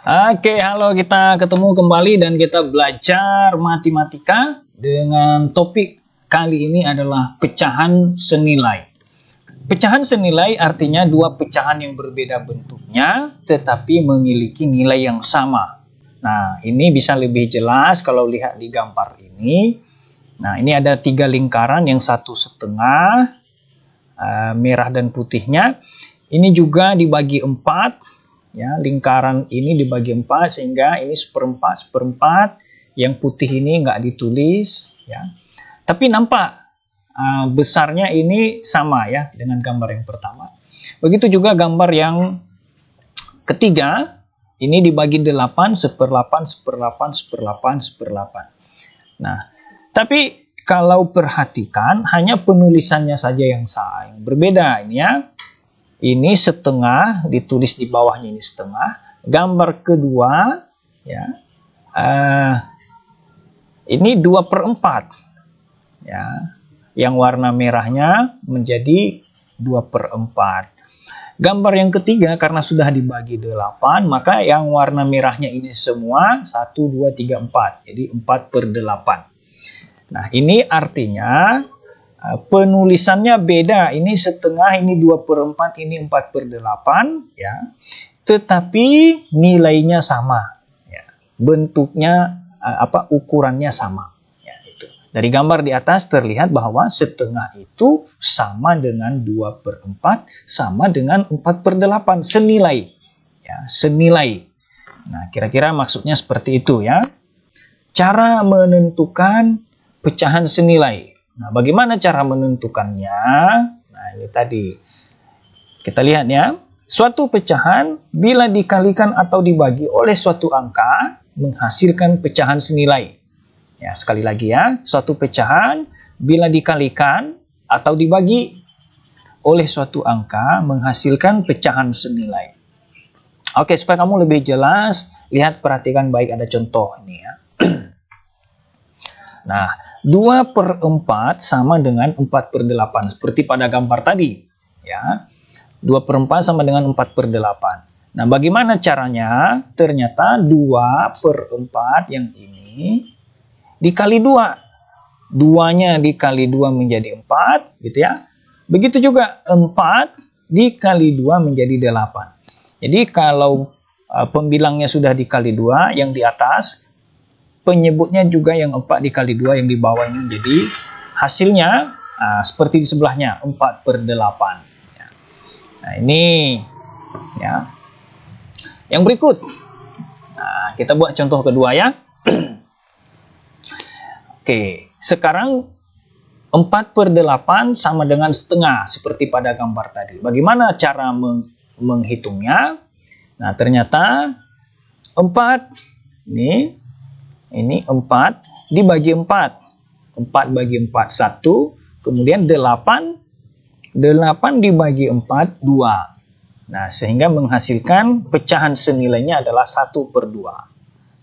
Oke, halo, kita ketemu kembali dan kita belajar matematika dengan topik kali ini adalah pecahan senilai. Pecahan senilai artinya dua pecahan yang berbeda bentuknya tetapi memiliki nilai yang sama. Nah, ini bisa lebih jelas kalau lihat di gambar ini. Nah, ini ada 3 lingkaran, yang satu setengah, merah dan putihnya. Ini juga dibagi 4. Ya, lingkaran ini dibagi 4 sehingga ini seperempat seperempat, yang putih ini nggak ditulis ya, tapi nampak besarnya ini sama ya dengan gambar yang pertama. Begitu juga gambar yang ketiga, ini dibagi 8, seperlapan seperlapan seperlapan seperlapan. Nah, tapi kalau perhatikan hanya penulisannya saja yang berbeda ini ya. Ini setengah, ditulis di bawahnya ini setengah. Gambar kedua, ya, ini 2/4. Ya, yang warna merahnya menjadi 2/4. Gambar yang ketiga, karena sudah dibagi 8, maka yang warna merahnya ini semua 1, 2, 3, 4. Jadi 4/8. Nah, ini artinya penulisannya beda, ini setengah, ini 2/4, ini 4/8 ya, tetapi nilainya sama ya. Bentuknya ukurannya sama ya, itu. Dari gambar di atas terlihat bahwa setengah itu sama dengan 2/4 sama dengan 4/8, senilai ya, senilai. Nah, kira-kira maksudnya seperti itu ya. Cara menentukan pecahan senilai. Nah, bagaimana cara menentukannya? Nah, ini tadi. Kita lihat ya. Suatu pecahan bila dikalikan atau dibagi oleh suatu angka menghasilkan pecahan senilai. Ya, sekali lagi ya. Suatu pecahan bila dikalikan atau dibagi oleh suatu angka menghasilkan pecahan senilai. Oke, supaya kamu lebih jelas, lihat, perhatikan baik, ada contoh ini ya. Nah, 2/4 sama dengan 4/8 seperti pada gambar tadi ya. 2/4 sama dengan 4/8. Nah, bagaimana caranya? Ternyata 2/4 yang ini dikali 2. 2-nya dikali 2 menjadi 4 gitu ya. Begitu juga 4 dikali 2 menjadi 8. Jadi kalau pembilangnya sudah dikali 2 yang di atas, penyebutnya juga yang 4 dikali 2 yang di bawah ini, jadi hasilnya seperti di sebelahnya 4/8 ya. Nah, ini ya. Yang berikut, nah, kita buat contoh kedua ya. Oke, sekarang 4/8 sama dengan setengah seperti pada gambar tadi. Bagaimana cara menghitungnya? Nah, ternyata 4 ini 4 dibagi 4. 4 bagi 4, 1. Kemudian 8 dibagi 4, 2. Nah, sehingga menghasilkan pecahan senilainya adalah 1/2.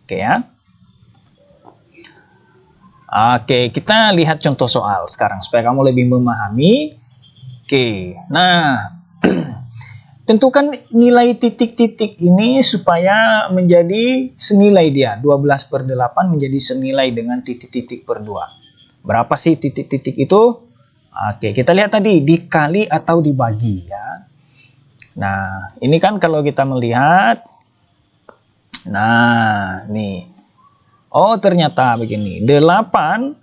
Oke ya. Oke, kita lihat contoh soal sekarang supaya kamu lebih memahami. Oke, nah tentukan nilai titik-titik ini supaya menjadi senilai dia. 12/8 menjadi senilai dengan titik-titik per 2. Berapa sih titik-titik itu? Oke, kita lihat tadi, dikali atau dibagi ya. Nah, ini kan kalau kita melihat. Nah, nih. Oh, ternyata begini. 8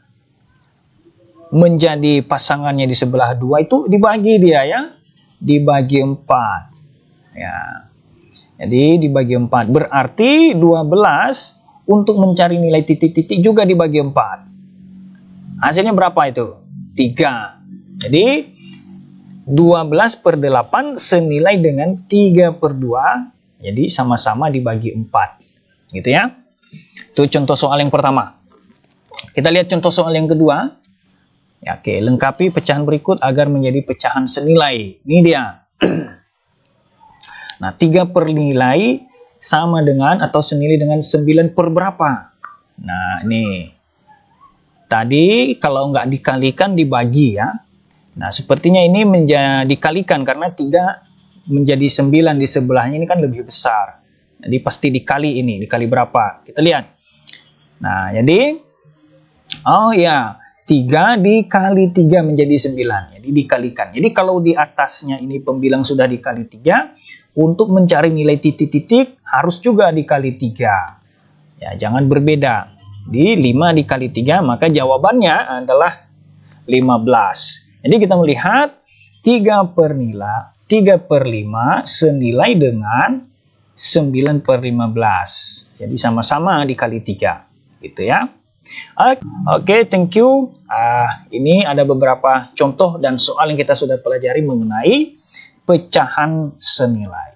menjadi pasangannya di sebelah 2 itu dibagi dia ya. Dibagi 4. Ya, jadi dibagi 4 berarti 12 untuk mencari nilai titik-titik juga dibagi 4. Hasilnya berapa itu? 3. Jadi 12/8 senilai dengan 3/2. Jadi sama-sama dibagi 4. Gitu ya. Itu contoh soal yang pertama. Kita lihat contoh soal yang kedua. Ya, oke, lengkapi pecahan berikut agar menjadi pecahan senilai. Ini dia. Nah, 3 per nilai sama dengan atau senilai dengan 9 per berapa? Nah, ini. Tadi kalau nggak dikalikan dibagi ya. Nah, sepertinya ini dikalikan karena 3 menjadi 9 di sebelahnya ini kan lebih besar. Jadi pasti dikali ini, dikali berapa? Kita lihat. Nah, jadi, oh ya, 3 dikali 3 menjadi 9. Jadi dikalikan. Jadi kalau di atasnya ini pembilang sudah dikali 3, untuk mencari nilai titik-titik harus juga dikali 3. Ya, jangan berbeda. Di 5 dikali 3, maka jawabannya adalah 15. Jadi kita melihat 3 per 5 senilai dengan 9/15. Jadi sama-sama dikali 3. Gitu ya. Oke, thank you. Ini ada beberapa contoh dan soal yang kita sudah pelajari mengenai pecahan senilai.